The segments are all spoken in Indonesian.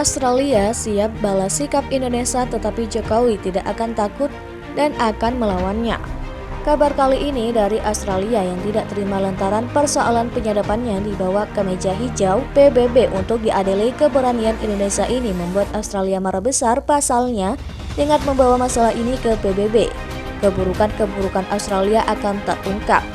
Australia siap balas sikap Indonesia, tetapi Jokowi tidak akan takut dan akan melawannya. Kabar kali ini dari Australia yang tidak terima lantaran persoalan penyadapannya dibawa ke meja hijau PBB untuk diadili. Keberanian Indonesia ini membuat Australia marah besar. Pasalnya, dengan membawa masalah ini ke PBB, keburukan-keburukan Australia akan terungkap.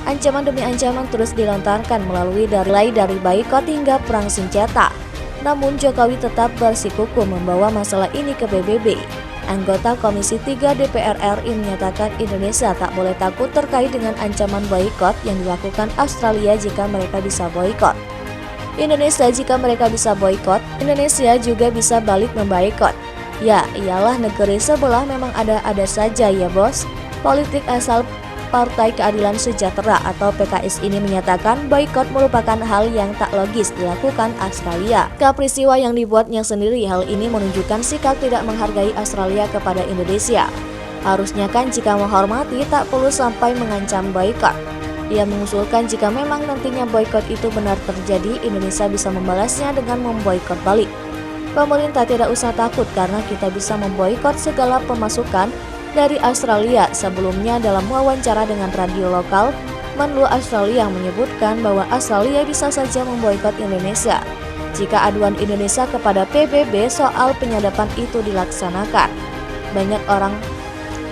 Ancaman demi ancaman terus dilontarkan mulai dari boikot hingga perang senjata. Namun Jokowi tetap bersikukuh membawa masalah ini ke PBB. Anggota Komisi 3 DPR RI menyatakan Indonesia tak boleh takut terkait dengan ancaman boikot yang dilakukan Australia. Jika mereka bisa boikot Indonesia, Indonesia juga bisa balik memboikot. Ya, iyalah negeri sebelah memang ada saja ya bos. Politik asal Partai Keadilan Sejahtera atau PKS ini menyatakan boikot merupakan hal yang tak logis dilakukan Australia. Peristiwa yang dibuatnya sendiri, hal ini menunjukkan sikap tidak menghargai Australia kepada Indonesia. Harusnya kan jika menghormati tak perlu sampai mengancam boikot. Ia mengusulkan jika memang nantinya boikot itu benar terjadi, Indonesia bisa membalasnya dengan memboikot balik. Pemerintah tidak usah takut karena kita bisa memboikot segala pemasukan dari Australia. Sebelumnya dalam wawancara dengan radio lokal, Menlu Australia menyebutkan bahwa Australia bisa saja memboikot Indonesia jika aduan Indonesia kepada PBB soal penyadapan itu dilaksanakan. Banyak orang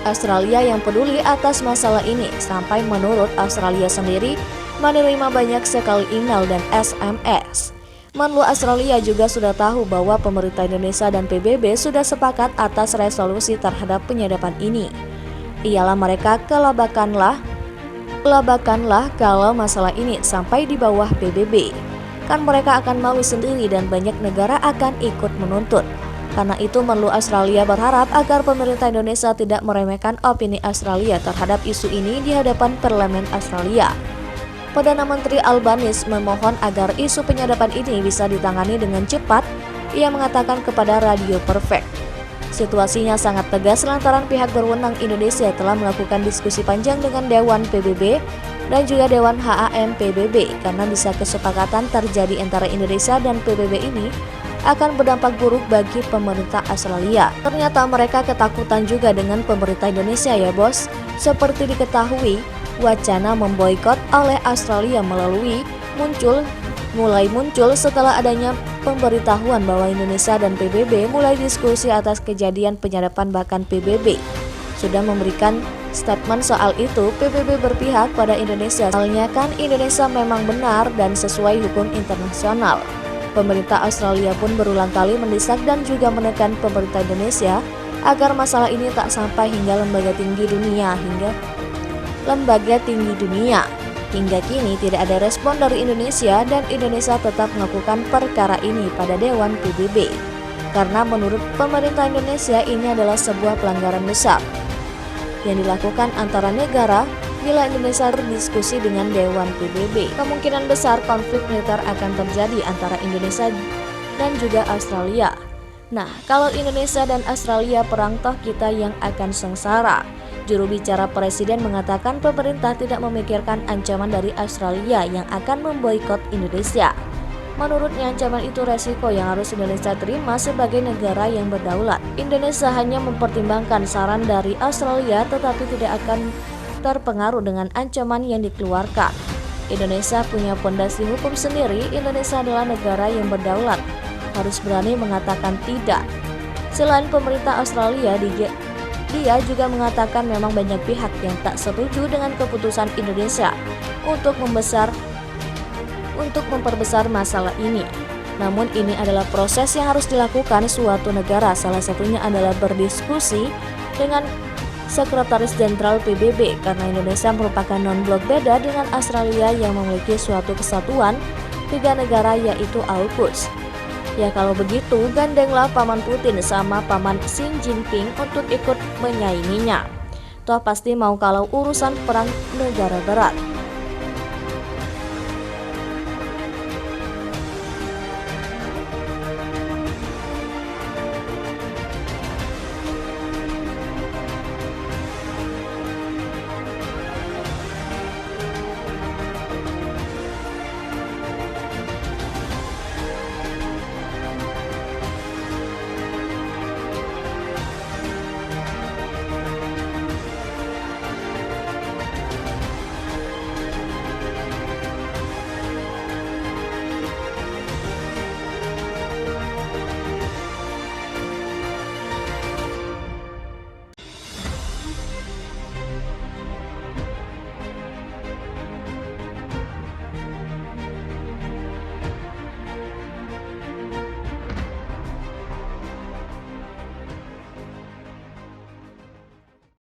Australia yang peduli atas masalah ini, sampai menurut Australia sendiri menerima banyak sekali email dan SMS. Menlu Australia juga sudah tahu bahwa pemerintah Indonesia dan PBB sudah sepakat atas resolusi terhadap penyadapan ini. Ialah mereka kelabakanlah kalau masalah ini sampai di bawah PBB. Kan mereka akan malu sendiri dan banyak negara akan ikut menuntut. Karena itu Menlu Australia berharap agar pemerintah Indonesia tidak meremehkan opini Australia terhadap isu ini di hadapan Parlemen Australia. Perdana Menteri Albanese memohon agar isu penyadapan ini bisa ditangani dengan cepat. Ia mengatakan kepada Radio Perfect, situasinya sangat tegas lantaran pihak berwenang Indonesia telah melakukan diskusi panjang dengan Dewan PBB dan juga Dewan HAM PBB, karena bisa kesepakatan terjadi antara Indonesia dan PBB ini akan berdampak buruk bagi pemerintah Australia. Ternyata mereka ketakutan juga dengan pemerintah Indonesia ya bos. Seperti diketahui, wacana memboikot oleh Australia mulai muncul setelah adanya pemberitahuan bahwa Indonesia dan PBB mulai diskusi atas kejadian penyadapan. Bahkan PBB sudah memberikan statement soal itu. PBB berpihak pada Indonesia, soalnya kan Indonesia memang benar dan sesuai hukum internasional. Pemerintah Australia pun berulang kali mendesak dan juga menekan pemerintah Indonesia agar masalah ini tak sampai hingga lembaga tinggi dunia. Hingga kini tidak ada respon dari Indonesia dan Indonesia tetap melakukan perkara ini pada Dewan PBB. Karena menurut pemerintah Indonesia ini adalah sebuah pelanggaran besar yang dilakukan antara negara bila Indonesia berdiskusi dengan Dewan PBB. Kemungkinan besar konflik militer akan terjadi antara Indonesia dan juga Australia. Nah, kalau Indonesia dan Australia perang, toh kita yang akan sengsara. Juru bicara Presiden mengatakan pemerintah tidak memikirkan ancaman dari Australia yang akan memboikot Indonesia. Menurutnya ancaman itu resiko yang harus Indonesia terima sebagai negara yang berdaulat. Indonesia hanya mempertimbangkan saran dari Australia tetapi tidak akan terpengaruh dengan ancaman yang dikeluarkan. Indonesia punya fondasi hukum sendiri. Indonesia adalah negara yang berdaulat, harus berani mengatakan tidak. Selain pemerintah Australia, dia juga mengatakan memang banyak pihak yang tak setuju dengan keputusan Indonesia untuk memperbesar masalah ini. Namun ini adalah proses yang harus dilakukan suatu negara. Salah satunya adalah berdiskusi dengan Sekretaris Jenderal PBB, karena Indonesia merupakan non-blok, beda dengan Australia yang memiliki suatu kesatuan 3 negara yaitu AUKUS. Ya kalau begitu, gandenglah paman Putin sama paman Xi Jinping untuk ikut menyainginya. Toh pasti mau kalau urusan perang negara berat.